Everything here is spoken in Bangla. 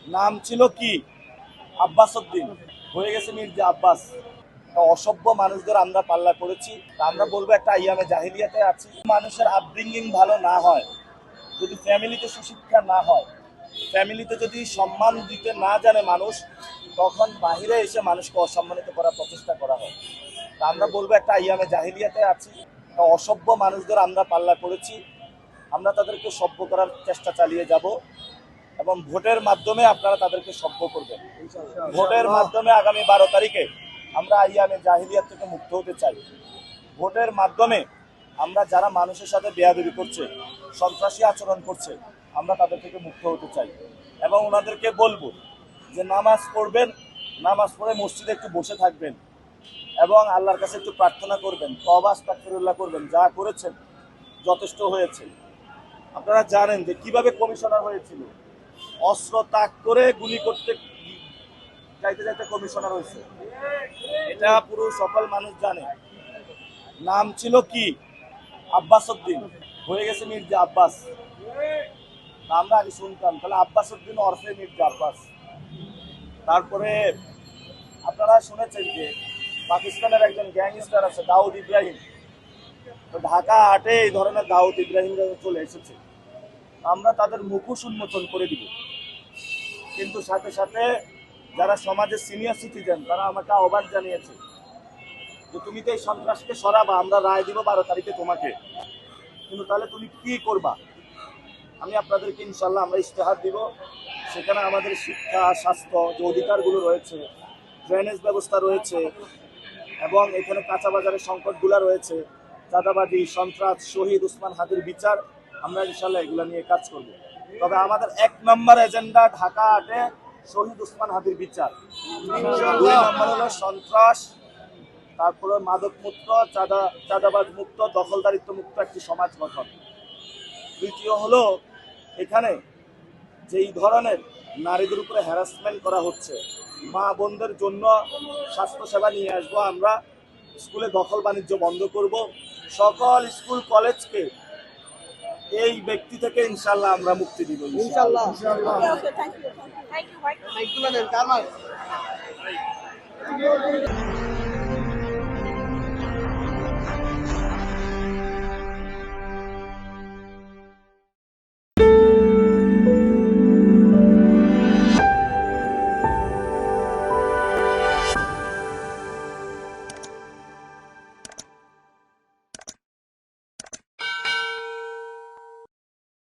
নাম ছিল কি? আব্বাস উদ্দিন, হয়ে গেছে মির্জা আব্বাস। অসভ্য মানুষদের আমরা পাল্লা করেছি। আমরা বলবো একটা আইয়ামে জাহিলিয়াতে আছি। মানুষের আপব্রিঙ্গিং ভালো না হয়, যদি ফ্যামিলিতে সুশিক্ষা না হয়, ফ্যামিলিতে যদি সম্মান দিতে না জানে মানুষ, তখন বাহিরে এসে মানুষকে অসম্মানিত করার প্রচেষ্টা করা হয়। আমরা বলবো একটা আইয়ামে জাহিলিয়াতে আছি। অসভ্য মানুষদের আমরা পাল্লা করেছি। আমরা তাদেরকে সভ্য করার চেষ্টা চালিয়ে যাব এবং ভোটের মাধ্যমে আপনারা তাদেরকে সভ্য করবেন। ভোটের মাধ্যমে আগামী 12 তারিখে আমরা আইয়ামে জাহিলিয়াত থেকে মুক্ত হতে চাই। ভোটের মাধ্যমে আমরা যারা মানুষের সাথে বেয়াদবি করছে, সন্ত্রাসী আচরণ করছে, আমরা তাদের থেকে মুক্ত হতে চাই এবং ওনাদেরকে বলবো যে নামাজ পড়বেন, নামাজ পড়ে মসজিদে একটু বসে থাকবেন এবং আল্লাহর কাছে একটু প্রার্থনা করবেন, তওবা আস্তাগফিরুল্লাহ করবেন। যা করেছেন যথেষ্ট হয়েছে। আপনারা জানেন যে কিভাবে কমিশনার হয়েছিল, অস্ত্র তাক করে গুলি করতে যাইতে যাইতে কমিশনার হয়েছে। এটা পুরো সকল মানুষ জানে। নাম ছিল কি? আব্বাস উদ্দিন, হয়ে গেছে মির্জা আব্বাস। আমরা আগে শুনতাম, তাহলে আব্বাস উদ্দিন ওরফে মির্জা আব্বাস। তারপরে আপনারা শুনেছেন যে পাকিস্তানের একজন গ্যাংস্টার আছে দাউদ ইব্রাহিম, তো ঢাকা হাটে এই ধরনের দাউদ ইব্রাহিম চলে এসেছে। আমরা তাদের মুখোশ উন্মোচন করে দিব। কিন্তু সাথে সাথে যারা সমাজের সিনিয়র সিটিজেন তারা আমাকে আহ্বান জানিয়েছে যে তুমি তো এই সন্ত্রাসকে সরাবা, আমরা রায় দিব 12 তারিখে তোমাকে, কিন্তু তাহলে তুমি কি করবা? আমি আপনাদেরকে ইনশাল্লাহ আমরা ইশতেহার দিব। সেখানে আমাদের শিক্ষা, স্বাস্থ্য যে অধিকারগুলো রয়েছে, ড্রেনেজ ব্যবস্থা রয়েছে এবং এখানে কাঁচা বাজারের সংকটগুলো রয়েছে, চাঁদাবাজি, সন্ত্রাস, শহীদ উসমান হাদির বিচার, আমরা ইনশাল্লাহ এগুলো নিয়ে কাজ করব। তবে আমাদের 1 নম্বর এজেন্ডা ঢাকা হাটে শহীদ উসমান হাদির বিচার। 2 নম্বর হলো সন্ত্রাস, তারপরে মাদক মুক্ত, চাঁদাবাজ মুক্ত, দখলদারিত্ব মুক্ত একটি সমাজ গঠন। তৃতীয় হলো এখানে যেই ধরনের নারীদের উপরে হ্যারাসমেন্ট করা হচ্ছে, মা বোনদের জন্য স্বাস্থ্যসেবা নিয়ে আসবো আমরা। স্কুলে দখল বাণিজ্য বন্ধ করব। সকল স্কুল কলেজকে এই ব্যক্তি থেকে ইনশাল্লাহ আমরা মুক্তি দিব ইনশাল্লাহ। Thank you.